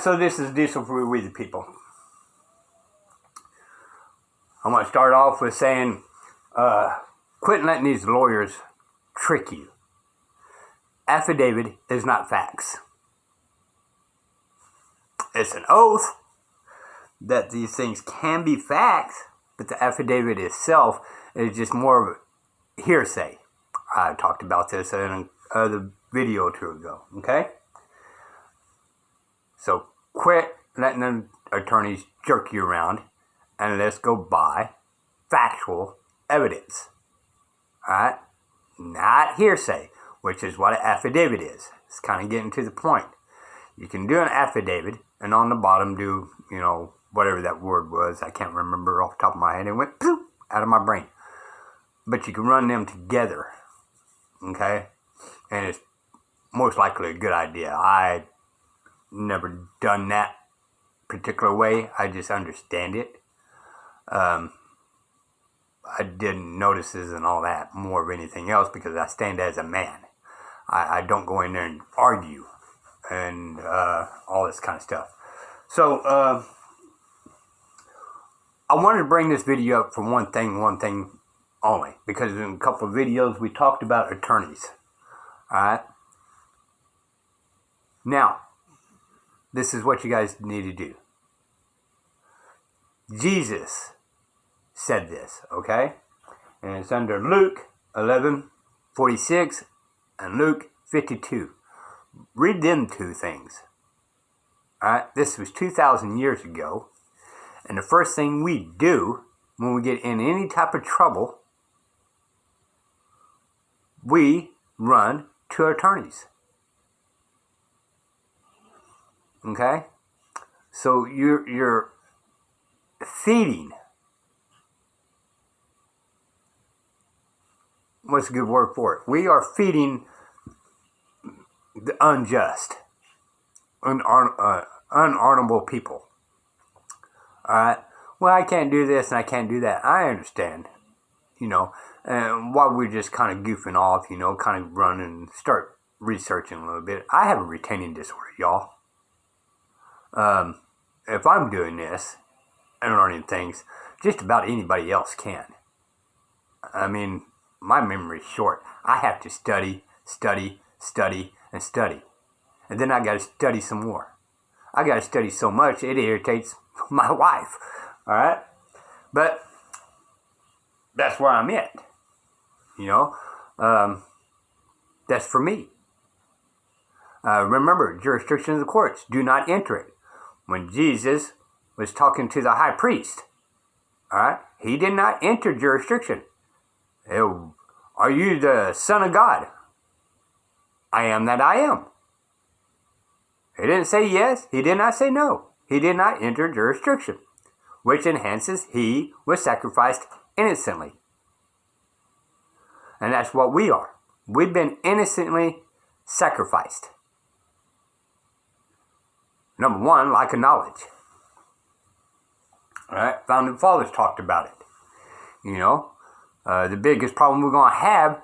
so this is Diesel for We the People. I'm going to start off with saying, quit letting these lawyers trick you. Affidavit is not facts. It's an oath that these things can be facts, but the affidavit itself is just more of a hearsay. I talked about this in a video or two ago, okay? So quit letting the attorneys jerk you around and let's go by factual evidence. Alright? Not hearsay, which is what an affidavit is. It's kind of getting to the point. You can do an affidavit and on the bottom do, whatever that word was. I can't remember off the top of my head. It went poof out of my brain. But you can run them together. Okay? And it's most likely a good idea. I never done that particular way. I just understand it. I didn't notices and all that more of anything else because I stand as a man. I don't go in there and argue and all this kind of stuff. So I wanted to bring this video up for one thing only, because in a couple of videos we talked about attorneys. Alright? Now, this is what you guys need to do. Jesus said this, okay? And it's under Luke 11:46 and Luke 52. Read them two things. Alright? This was 2,000 years ago. And the first thing we do when we get in any type of trouble, we run to attorneys. Okay? So you're feeding. What's a good word for it? We are feeding the unjust, unhonorable people. Alright? Well, I can't do this and I can't do that. I understand. And while we're just kind of goofing off, kind of running and start researching a little bit. I have a retaining disorder, y'all. If I'm doing this and learning things, just about anybody else can. I mean, my memory's short. I have to study, and study. And then I got to study some more. I got to study so much, it irritates my wife. Alright? But that's where I'm at. That's for me. Remember, jurisdiction of the courts. Do not enter it. When Jesus was talking to the high priest, alright, he did not enter jurisdiction. Are you the Son of God? I am that I am. He didn't say yes. He did not say no. He did not enter jurisdiction, which enhances he was sacrificed innocently. And that's what we are. We've been innocently sacrificed. Number one, lack of knowledge. Alright, Founding Fathers talked about it. The biggest problem we're going to have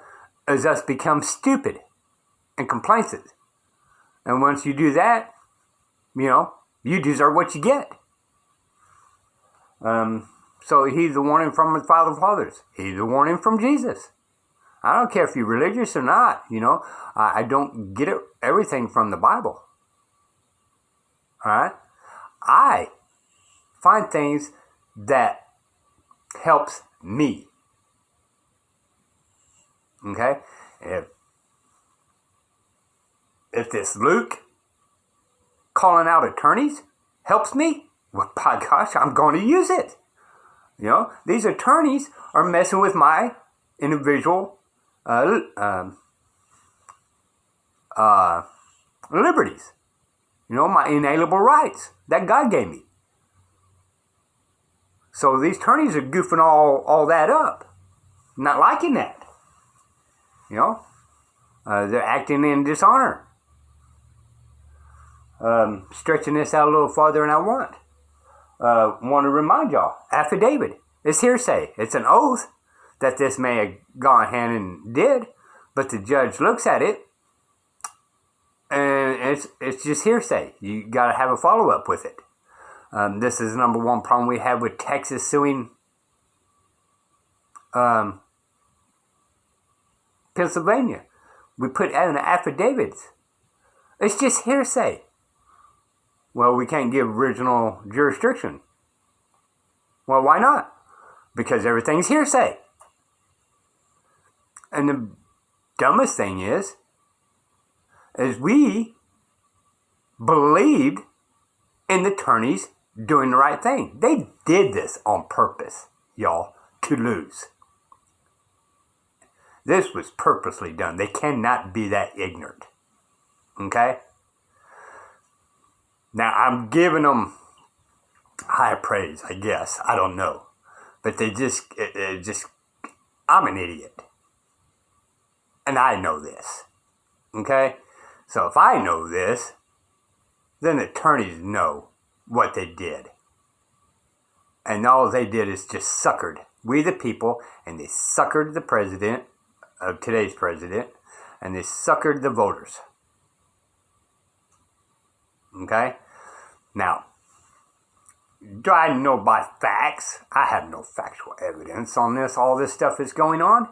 is us become stupid and complacent. And once you do that, you deserve what you get. So he's the warning from the Founding Fathers. He's the warning from Jesus. I don't care if you're religious or not, I don't get everything from the Bible. Alright? I find things that helps me. Okay? If this Luke calling out attorneys helps me, well, by gosh, I'm going to use it. These attorneys are messing with my individual liberties. My inalienable rights that God gave me. So these attorneys are goofing all that up. Not liking that. They're acting in dishonor. Stretching this out a little farther than I want. Want to remind y'all, affidavit. It's hearsay. It's an oath that this may have gone hand and did, but the judge looks at it and it's just hearsay. You got to have a follow up with it. This is the number one problem we have with Texas suing Pennsylvania. We put out in affidavits. It's just hearsay. Well, we can't give original jurisdiction. Well, why not? Because everything's hearsay. And the dumbest thing is we believed in the attorneys doing the right thing. They did this on purpose, y'all, to lose. This was purposely done. They cannot be that ignorant. Okay? Now, I'm giving them high praise, I guess. I don't know. But it I'm an idiot. And I know this. Okay? So if I know this, then the attorneys know what they did. And all they did is just suckered we the people, and they suckered the president of today's president, and they suckered the voters. Okay? Now, do I know by facts? I have no factual evidence on this. All this stuff is going on,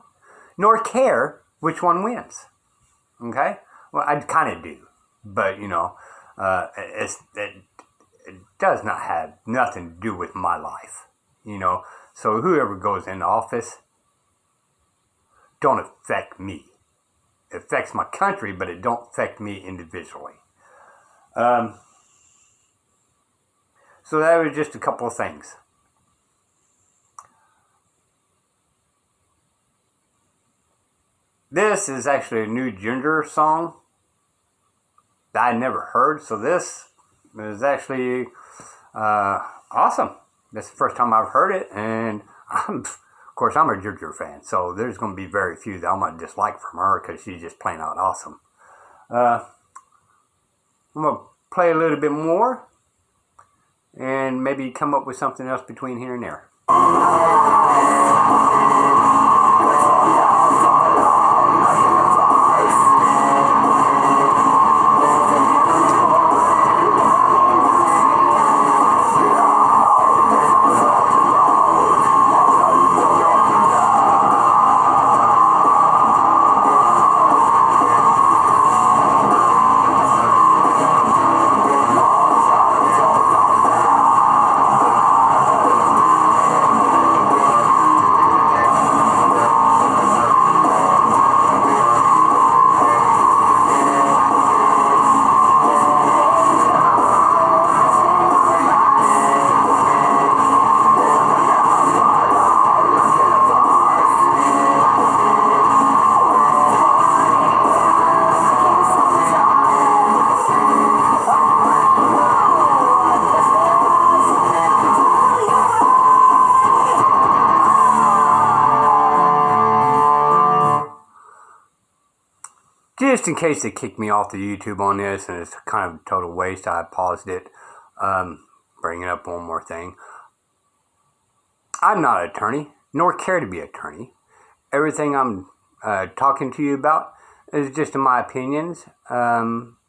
nor care which one wins. Okay? Well, I kind of do, but it does not have nothing to do with my life. So whoever goes in office don't affect me. It affects my country, but it don't affect me individually. So that was just a couple of things. This is actually a new Ginger song that I never heard. So this is actually awesome. This is the first time I've heard it. And of course, I'm a Ginger fan. So there's going to be very few that I might dislike from her because she's just plain out awesome. I'm going to play a little bit more. And maybe come up with something else between here and there. Just in case they kick me off the YouTube on this, and it's kind of a total waste, I paused it. Bringing up one more thing. I'm not an attorney, nor care to be an attorney. Everything I'm talking to you about is just in my opinions,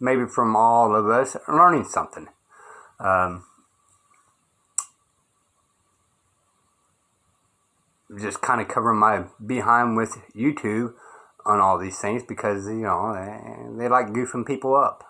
maybe from all of us learning something. Just kind of covering my behind with YouTube on all these things because, they like goofing people up.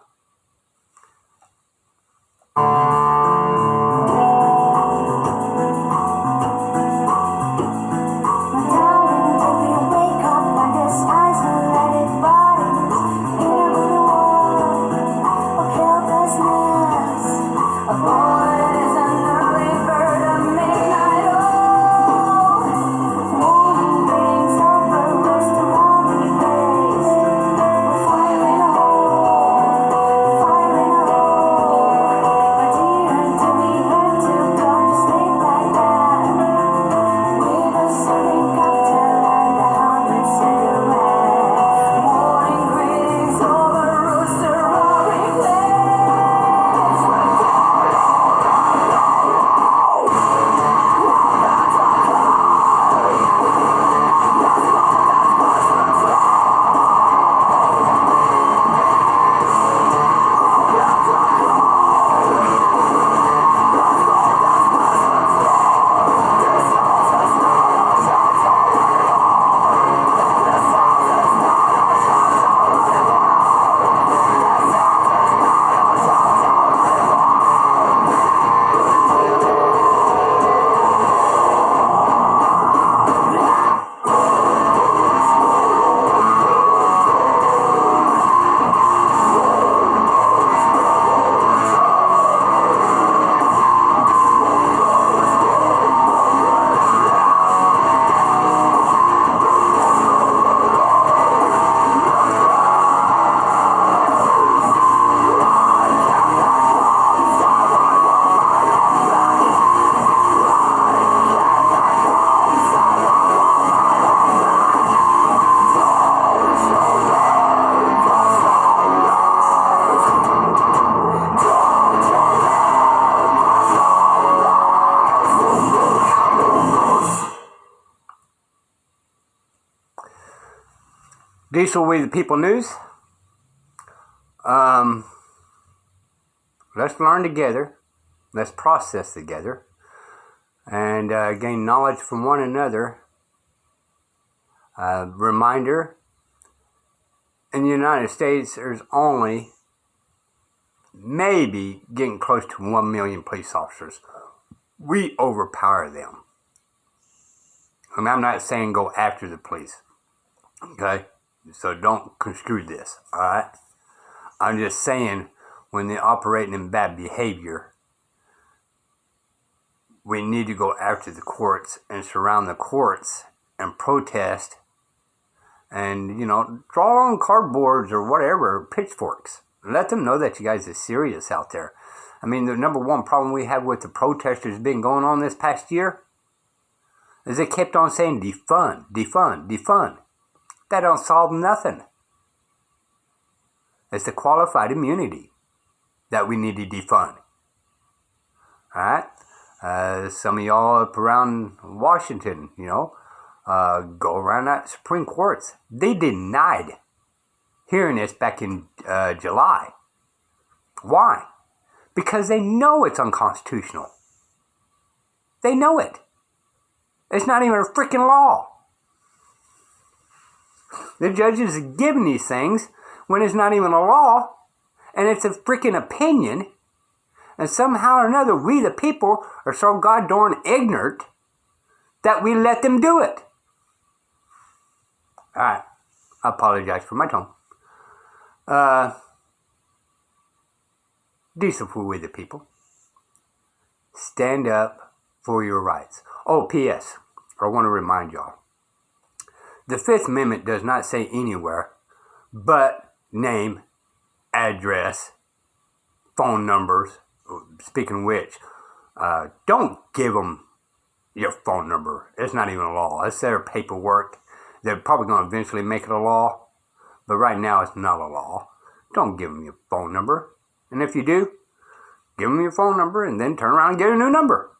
Diesel We the People News. Let's learn together. Let's process together. And gain knowledge from one another. Reminder, in the United States, there's only maybe getting close to 1 million police officers. We overpower them. I mean, I'm not saying go after the police. Okay? So don't construe this. Alright? I'm just saying when they're operating in bad behavior, we need to go after the courts and surround the courts and protest and, draw on cardboards or whatever, pitchforks. Let them know that you guys are serious out there. I mean, the number one problem we have with the protesters been going on this past year is they kept on saying defund, defund, defund. That don't solve nothing. It's the qualified immunity that we need to defund. Alright? Some of y'all up around Washington, go around that Supreme Courts. They denied hearing this back in July. Why? Because they know it's unconstitutional. They know it. It's not even a freaking law. The judges are giving these things when it's not even a law, and it's a freaking opinion, and somehow or another we the people are so god-darn ignorant that we let them do it. Alright, I apologize for my tone. Diesel for we the people. Stand up for your rights. Oh, P.S. I want to remind y'all. The Fifth Amendment does not say anywhere but name, address, phone numbers. Speaking of which, don't give them your phone number. It's not even a law. It's their paperwork. They're probably going to eventually make it a law, but right now it's not a law. Don't give them your phone number. And if you do, give them your phone number and then turn around and get a new number.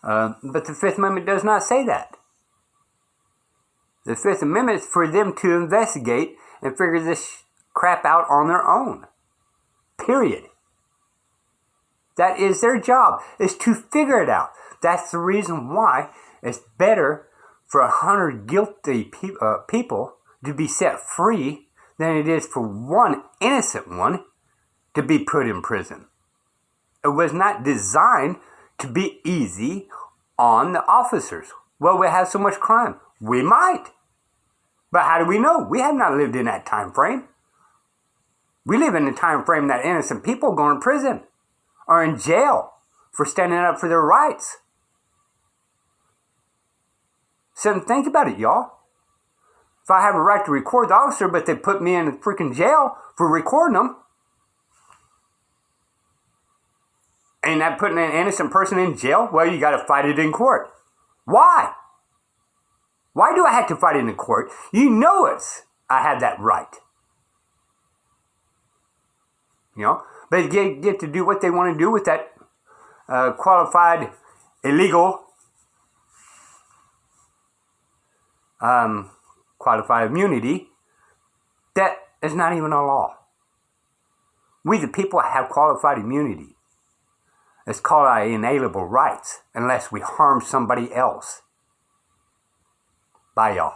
But the Fifth Amendment does not say that. The Fifth Amendment is for them to investigate and figure this crap out on their own. Period. That is their job, is to figure it out. That's the reason why it's better for 100 guilty people to be set free than it is for one innocent one to be put in prison. It was not designed to be easy on the officers. Well, we have so much crime. We might. But how do we know? We have not lived in that time frame. We live in the time frame that innocent people go in prison or in jail for standing up for their rights. So think about it, y'all. If I have a right to record the officer, but they put me in a freaking jail for recording them, ain't that putting an innocent person in jail? Well, you got to fight it in court. Why? Why do I have to fight it in court? You know I have that right. But they get to do what they want to do with that qualified illegal qualified immunity that is not even a law. We the people have qualified immunity. It's called our inalienable rights unless we harm somebody else. Bye, y'all.